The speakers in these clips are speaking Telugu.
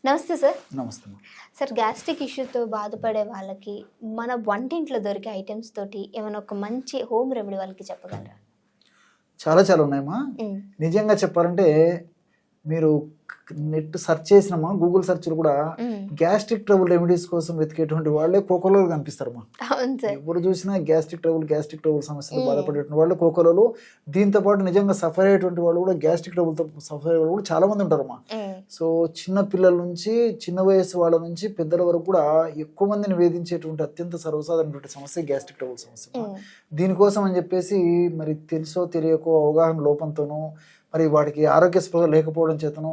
నమస్తే సార్. నమస్తే. సార్, గ్యాస్ట్రిక్ ఇష్యూతో బాధపడే వాళ్ళకి మన వంటింట్లో దొరికే ఐటమ్స్ తోటి ఏమైనా ఒక మంచి హోమ్ రెమెడీ వాళ్ళకి చెప్పగలరా? చాలా చాలా ఉన్నాయమ్మా. నిజంగా చెప్పాలంటే మీరు నెట్ సెర్చ్ చేసినమ్మా, గూగుల్ సెర్చ్లు కూడా గ్యాస్ట్రిక్ ట్రబుల్ రెమెడీస్ కోసం వెతికేటువంటి వాళ్ళే కోకోలో కనిపిస్తారమ్మా. ఎప్పుడు చూసినా గ్యాస్ట్రిక్ ట్రబుల్ సమస్యలు బాధపడేటువంటి వాళ్ళు కోకోలో. దీంతో పాటు నిజంగా సఫర్ అయ్యేటువంటి వాళ్ళు కూడా గ్యాస్ట్రిక్ ట్రబుల్తో సఫర్ అయ్యే వాళ్ళు కూడా చాలా మంది ఉంటారమ్మా. సో చిన్న పిల్లల నుంచి చిన్న వయసు వాళ్ళ నుంచి పెద్దల వరకు కూడా ఎక్కువ మందిని వేధించేటువంటి అత్యంత సర్వసాధారణటువంటి సమస్య గ్యాస్ట్రిక్ ట్రబుల్ సమస్య. దీనికోసం అని చెప్పేసి మరి తెలుసో తెలియకో అవగాహన లోపంతోనూ మరి వాటికి ఆరోగ్య స్పృహ లేకపోవడం చేతను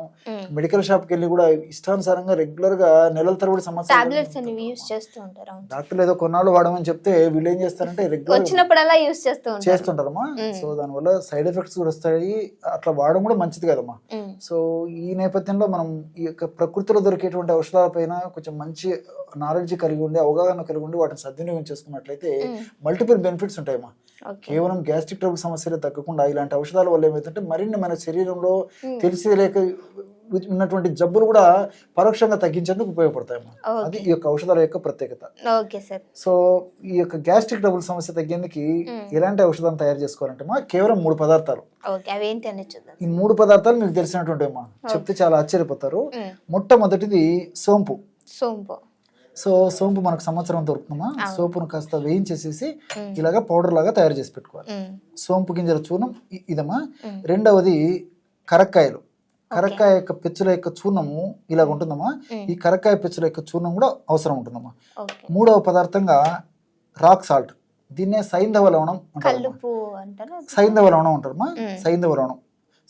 మెడికల్ షాప్కి వెళ్ళి కూడా ఇష్టానుసారంగా రెగ్యులర్ గా నెలల తరబడి సమస్య డాక్టర్లు ఏదో కొన్నాళ్ళు వాడమని చెప్తే వీళ్ళు ఏం చేస్తారంటే రెగ్యులర్ చేస్తుంటారమ్మా. సో దానివల్ల సైడ్ ఎఫెక్ట్స్ కూడా వస్తాయి. అట్లా వాడడం కూడా మంచిది కదమ్మా. సో ఈ నేపథ్యంలో మనం ఈ యొక్క ప్రకృతిలో దొరికేటువంటి ఔషధాల పైన కొంచెం మంచి నాలెడ్జ్ కలిగి ఉండి అవగాహన కలిగి ఉండి వాటిని సద్వినియోగం చేసుకున్నట్లయితే మల్టిపుల్ బెనిఫిట్స్ ఉంటాయమ్మా. కేవలం గ్యాస్ట్రిక్ ట్రబుల్ సమస్యలే తగ్గకుండా ఇలాంటి ఔషధాల వల్ల ఏమైతుంటే మరిన్ని మన శరీరంలో తెలిసి లేక ఉన్నటువంటి జబ్బులు కూడా పరోక్షంగా తగ్గించేందుకు ఉపయోగపడతాయమ్మా. అది ఈ యొక్క ఔషధాల యొక్క ప్రత్యేకత. సో ఈ యొక్క గ్యాస్ట్రిక్ ట్రబుల్ సమస్య తగ్గేందుకు ఎలాంటి ఔషధాన్ని తయారు చేసుకోవాలంటే కేవలం 3 పదార్థాలు. ఈ 3 పదార్థాలు మీకు తెలిసినటువంటి అమ్మా, చెప్తే చాలా ఆశ్చర్యపోతారు. మొట్టమొదటిది సోంపు. సో సోంపు మనకు సంవత్సరం దొరుకుతుందమ్మా. సోంపును కాస్త వేయించేసేసి ఇలాగా పౌడర్ లాగా తయారు చేసి పెట్టుకోవాలి. సోంపు గింజల చూర్ణం ఇదమ్మా. రెండవది కరక్కాయలు. కరక్కాయ యొక్క పెచ్చుల యొక్క చూర్ణము ఇలాగ ఉంటుందమ్మా. ఈ కరక్కాయ పెచ్చుల యొక్క చూర్ణం కూడా అవసరం ఉంటుందమ్మా. మూడవ పదార్థంగా రాక్ సాల్ట్. దీన్నే సైంధవ లవణం అంటారు. సైంధవ లవణం అంటారమ్మా. సైంధవ లవణం.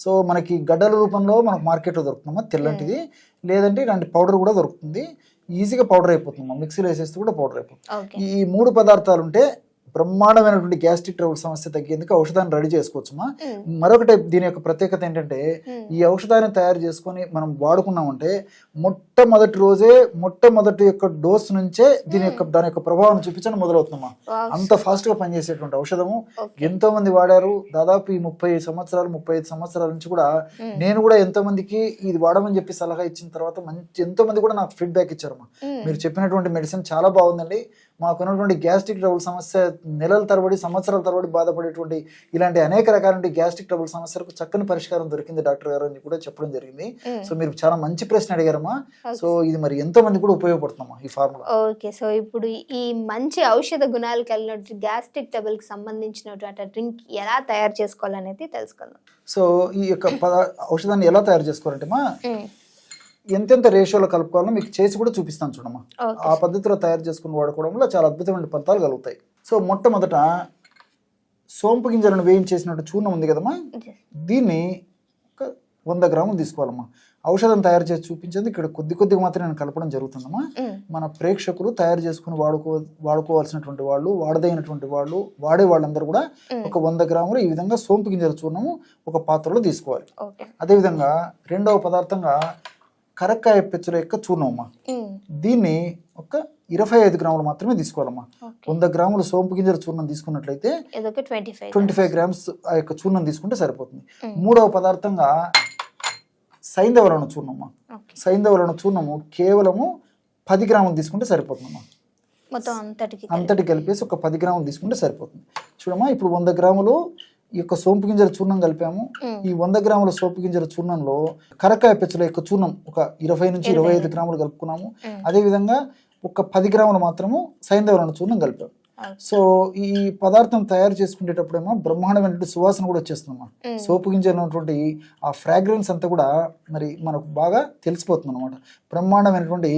సో మనకి గడ్డల రూపంలో మనకు మార్కెట్లో దొరుకుతుందమ్మా తెల్లంటిది. లేదంటే ఇలాంటి పౌడర్ కూడా దొరుకుతుంది. ఈజీగా పౌడర్ అయిపోతుందమ్మా. మిక్సీలో వేసేస్తే కూడా పౌడర్ అయిపోతుంది. ఈ 3 పదార్థాలు ఉంటే బ్రహ్మాండమైనటువంటి గ్యాస్ట్రిక్ ట్రబుల్ సమస్య తగ్గేందుకు ఔషధాన్ని రెడీ చేసుకోవచ్చుమా. మరొకటి దీని యొక్క ప్రత్యేకత ఏంటంటే ఈ ఔషధాన్ని తయారు చేసుకొని మనం వాడుకున్నామంటే మొట్టమొదటి యొక్క డోస్ నుంచే దాని యొక్క ప్రభావం చూపించడం మొదలవుతుందమ్మా. అంత ఫాస్ట్ గా పనిచేసేటువంటి ఔషధము. ఎంతో మంది వాడారు. దాదాపు ఈ 35 సంవత్సరాల నుంచి కూడా నేను కూడా ఎంతో మందికి ఇది వాడమని చెప్పి సలహా ఇచ్చిన తర్వాత ఎంతో మంది కూడా నాకు ఫీడ్బ్యాక్ ఇచ్చారమ్మా. మీరు చెప్పినటువంటి మెడిసిన్ చాలా బాగుందండి. మాకున్నటువంటి గ్యాస్ట్రిక్ ట్రబుల్ సమస్య నెలల తరబడి సంవత్సరాల తరబడి బాధపడేటువంటి ఇలాంటి అనేక రకాల గ్యాస్ట్రిక్ ట్రబుల్ సమస్యలకు చక్కని పరిష్కారం దొరికింది డాక్టర్ గారు అని కూడా చెప్పడం జరిగింది. సో మీరు చాలా మంచి ప్రశ్న అడిగారమ్మా. సో ఇది మరి ఎంతో మంది కూడా ఉపయోగపడుతుందమ్మా ఈ ఫార్ములా. ఓకే, సో ఇప్పుడు ఈ మంచి ఔషధ గుణాలు కలిగిన గ్యాస్ట్రిక్ ట్రబుల్ కి సంబంధించినటువంటి డ్రింక్ ఎలా తయారు చేసుకోవాలనేది తెలుసుకుందాం. సో ఈ యొక్క ఔషధాన్ని ఎలా తయారు చేసుకోవాలంటే మా ఎంతెంత రేషియోలో కలుపుకోవాలో మీకు చేసి కూడా చూపిస్తాను చూడమ్మా. ఆ పద్ధతిలో తయారు చేసుకుని వాడుకోవడం వల్ల చాలా అద్భుతమైన ఫలితాలు కలుగుతాయి. సో మొట్టమొదట సోంపు గింజలను వేయించేసినట్టు చూర్ణం ఉంది కదమ్మా, దీన్ని ఒక 100 గ్రాములు తీసుకోవాలమ్మా. ఔషధం తయారు చేసి చూపించేది ఇక్కడ కొద్దిగా మాత్రమే నేను కలపడం జరుగుతుందమ్మా. మన ప్రేక్షకులు తయారు చేసుకుని వాడుకోవాల్సినటువంటి వాళ్ళు, వాడదైనటువంటి వాళ్ళు, వాడే వాళ్ళందరూ కూడా ఒక 100 గ్రాములు ఈ విధంగా సోంపు గింజల చూర్ణము ఒక పాత్రలో తీసుకోవాలి. అదేవిధంగా రెండవ పదార్థంగా కరక్కాయ పెచ్చుల యొక్క చూర్ణం అమ్మా. దీన్ని ఒక 25 గ్రాములు మాత్రమే తీసుకోవాలమ్మా. 100 గ్రాములు సోంపు గింజల చూర్ణం తీసుకున్నట్లయితే 25 గ్రామ్స్ ఆ యొక్క చూర్ణం తీసుకుంటే సరిపోతుంది. మూడవ పదార్థంగా సైంధవ లవణ చూర్ణమ్మా. సైంధవ లవణ చూర్ణము కేవలము 10 గ్రాములు తీసుకుంటే సరిపోతుందమ్మా. అంతటి కలిపేసి ఒక 10 గ్రాములు తీసుకుంటే సరిపోతుంది. చూడమ్మా, ఇప్పుడు 100 గ్రాములు ఈ యొక్క సోంపు గింజల చూర్ణం కలిపాము. ఈ 100 గ్రాముల సోంపు గింజల చూర్ణంలో కరక్కాయ పెచ్చుల యొక్క చూర్ణం ఒక 20 నుంచి 25 గ్రాములు కలుపుకున్నాము. అదేవిధంగా ఒక 10 గ్రాములు మాత్రము సైంధవ లవణ చూర్ణం కలిపాము. సో ఈ పదార్థం తయారు చేసుకునేటప్పుడేమో బ్రహ్మాండమైనటువంటి సువాసన కూడా వచ్చేస్తుందమ్మా. సోపు గింజలు ఉన్నటువంటి ఆ ఫ్రాగ్రెన్స్ అంతా కూడా మరి మనకు బాగా తెలిసిపోతుంది అనమాట. బ్రహ్మాండమైనటువంటి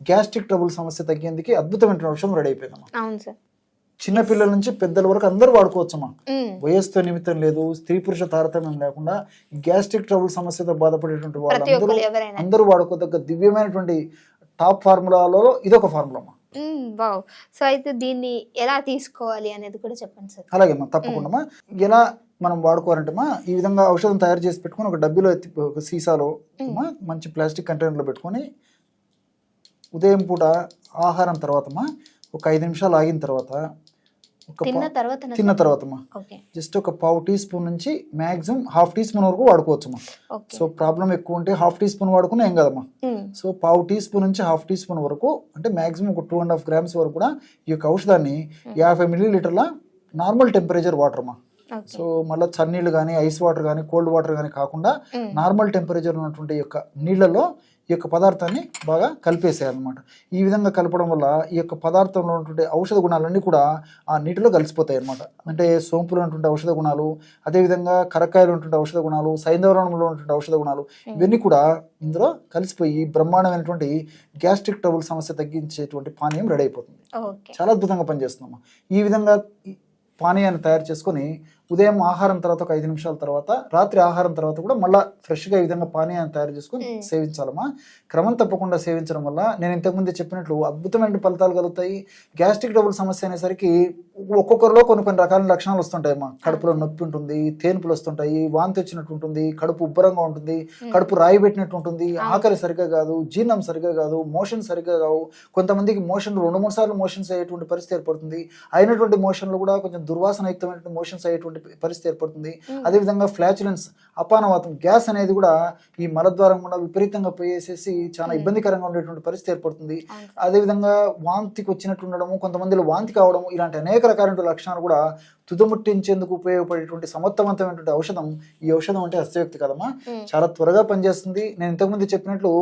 గ్యాస్ట్రిక్ ట్రబుల్ సమస్య తగ్గేందుకు అద్భుతమైన ఔషధం రెడీ అయిపోయిందమ్మా. చిన్న పిల్లల నుంచి పెద్దల వరకు అందరూ వాడుకోవచ్చమ్మా. వయస్సుతో నిమిత్తం లేదు, స్త్రీ పురుష తారతమ్యం లేకుండా గ్యాస్ట్రిక్ ట్రబుల్ సమస్యతో బాధపడేటువంటి వాళ్ళందరూ అందరూ వాడుకోదగ్గ దివ్యమైనటువంటి టాప్ ఫార్ములాలో ఇదొక ఫార్ములా అమ్మా. సో అయితే దీన్ని ఎలా తీసుకోవాలి అనేది కూడా చెప్పండి సార్. అలాగేమ్మా, తప్పకుండా. ఎలా మనం వాడుకోవాలంటే ఈ విధంగా ఔషధం తయారు చేసి పెట్టుకుని ఒక డబ్బీలో ఒక సీసాలో మంచి ప్లాస్టిక్ కంటైనర్లో పెట్టుకొని ఉదయం పూట ఆహారం తర్వాత ఒక 5 నిమిషాలు ఆగిన తర్వాత తిన్న తర్వాతమ్మా జస్ట్ ఒక పావు టీ స్పూన్ నుంచి మ్యాక్సిమం హాఫ్ టీ స్పూన్ వరకు వాడుకోవచ్చమ్మా. సో ప్రాబ్లం ఎక్కువ ఉంటే హాఫ్ టీ స్పూన్ వాడుకున్నా ఏం కదమ్మా. సో పావు టీ స్పూన్ నుంచి హాఫ్ టీ స్పూన్ వరకు అంటే మ్యాక్సిమం ఒక 2.5 grams వరకు కూడా ఈ యొక్క ఔషధాన్ని 50 ml నార్మల్ టెంపరేచర్ వాటర్ అమ్మా. సో మళ్ళీ చన్నీళ్ళు కానీ ఐస్ వాటర్ కానీ కోల్డ్ వాటర్ కానీ కాకుండా నార్మల్ టెంపరేచర్ ఉన్నటువంటి యొక్క నీళ్లలో ఈ యొక్క పదార్థాన్ని బాగా కలిపేసేయాలన్నమాట. ఈ విధంగా కలపడం వల్ల ఈ యొక్క పదార్థంలో ఉన్నటువంటి ఔషధ గుణాలన్నీ కూడా ఆ నీటిలో కలిసిపోతాయి అన్నమాట. అంటే సోంపులో ఉన్నటువంటి ఔషధ గుణాలు, అదేవిధంగా కరక్కాయలో ఉన్నటువంటి ఔషధ గుణాలు, సైంధవరంలో ఉన్నటువంటి ఔషధ గుణాలు ఇవన్నీ కూడా ఇందులో కలిసిపోయి బ్రహ్మాండమైనటువంటి గ్యాస్ట్రిక్ ట్రబుల్ సమస్య తగ్గించేటువంటి పానీయం రెడీ అయిపోతుంది. చాలా అద్భుతంగా పనిచేస్తుందమ్మా. ఈ విధంగా పానీయాన్ని తయారు చేసుకొని ఉదయం ఆహారం తర్వాత ఒక 5 నిమిషాల తర్వాత, రాత్రి ఆహారం తర్వాత కూడా మళ్ళీ ఫ్రెష్గా ఈ విధంగా పానీయాన్ని తయారు చేసుకొని సేవించాలమ్మా. క్రమం తప్పకుండా సేవించడం వల్ల నేను ఇంతకుముందే చెప్పినట్లు అద్భుతమైన ఫలితాలు కలుగుతాయి. గ్యాస్ట్రిక్ ట్రబుల్ సమస్య అనేసరికి ఒక్కొక్కరిలో కొన్ని రకాల లక్షణాలు వస్తుంటాయమ్మా. కడుపులో నొప్పి ఉంటుంది, తేన్పులు వస్తుంటాయి, వాంతి వచ్చినట్టు ఉంటుంది, కడుపు ఉబ్బరంగా ఉంటుంది, కడుపు రాయి పెట్టినట్టు ఉంటుంది, ఆకలి సరిగ్గా కాదు, జీర్ణం సరిగ్గా కాదు, మోషన్ సరిగ్గా కావు. కొంతమందికి మోషన్లు 2-3 సార్లు మోషన్స్ అయ్యేటువంటి పరిస్థితి ఏర్పడుతుంది. అయినటువంటి మోషన్లు కూడా కొంచెం దుర్వాసనయుక్తమైనటువంటి మోషన్స్ అయ్యేటువంటి పరిస్థితి ఏర్పడుతుంది. అదేవిధంగా ఫ్లాచులెన్స్, అపానవాతం, గ్యాస్ అనేది కూడా ఈ మలద్వారం కూడా విపరీతంగా పోయేసేసి చాలా ఇబ్బందికరంగా ఉండేటువంటి పరిస్థితి ఏర్పడుతుంది. అదేవిధంగా వాంతికి వచ్చినట్టు ఉండడము, కొంతమందిలో వాంతి కావడము, ఇలాంటి అనేక రకాలైన లక్షణాలు కూడా తుదముట్టించేందుకు ఉపయోగపడేటువంటి సమర్థవంతమైనటువంటి ఔషధం ఈ ఔషధం అంటే అస్తివ్యక్తి కదమ్మా. చాలా త్వరగా పనిచేస్తుంది. నేను ఇంతకుముందు చెప్పినట్లు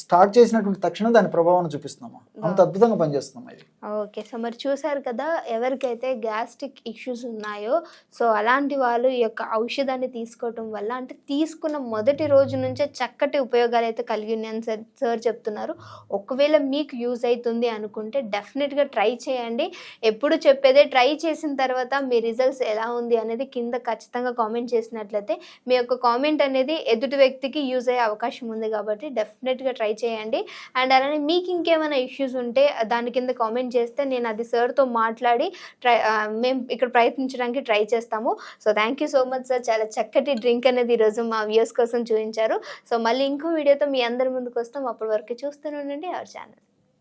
స్టార్ట్ చేసినటువంటి తక్షణం దాని ప్రభావాన్ని చూపిస్తున్నాము. అంత అద్భుతంగా పనిచేస్తున్నాం ఇది. ఓకే, సో మరి చూసారు కదా, ఎవరికైతే గ్యాస్ట్రిక్ ఇష్యూస్ ఉన్నాయో సో అలాంటి వాళ్ళు ఈ యొక్క ఔషధాన్ని తీసుకోవటం వల్ల అంటే తీసుకున్న మొదటి రోజు నుంచే చక్కటి ఉపయోగాలు అయితే కలిగి ఉన్నాయని సార్ చెప్తున్నారు. ఒకవేళ మీకు యూజ్ అవుతుంది అనుకుంటే డెఫినెట్గా ట్రై చేయండి. ఎప్పుడు చెప్పేదే, ట్రై చేసిన తర్వాత మీ రిజల్ట్స్ ఎలా ఉంది అనేది కింద ఖచ్చితంగా కామెంట్ చేసినట్లయితే మీ యొక్క కామెంట్ అనేది ఎదుటి వ్యక్తికి యూజ్ అయ్యే అవకాశం ఉంది. కాబట్టి డెఫినెట్గా ట్రై చేయండి. అండ్ అలానే మీకు ఇంకేమైనా ఇష్యూస్ ఉంటే దాని కింద కామెంట్ చేస్తే నేను అది సార్తో మాట్లాడి మేము ఇక్కడ ప్రయత్నించడానికి ట్రై చేస్తాము. So thank you so much sir, చాలా చక్కటి డ్రింక్ అనేది ఈరోజు మా వ్యూయర్స్ కోసం చూపించారు. సో మళ్ళీ ఇంకో వీడియోతో మీ అందరి ముందుకు వస్తాం. అప్పటి వరకు చూస్తూనే ఉండండి అవర్ ఛానల్.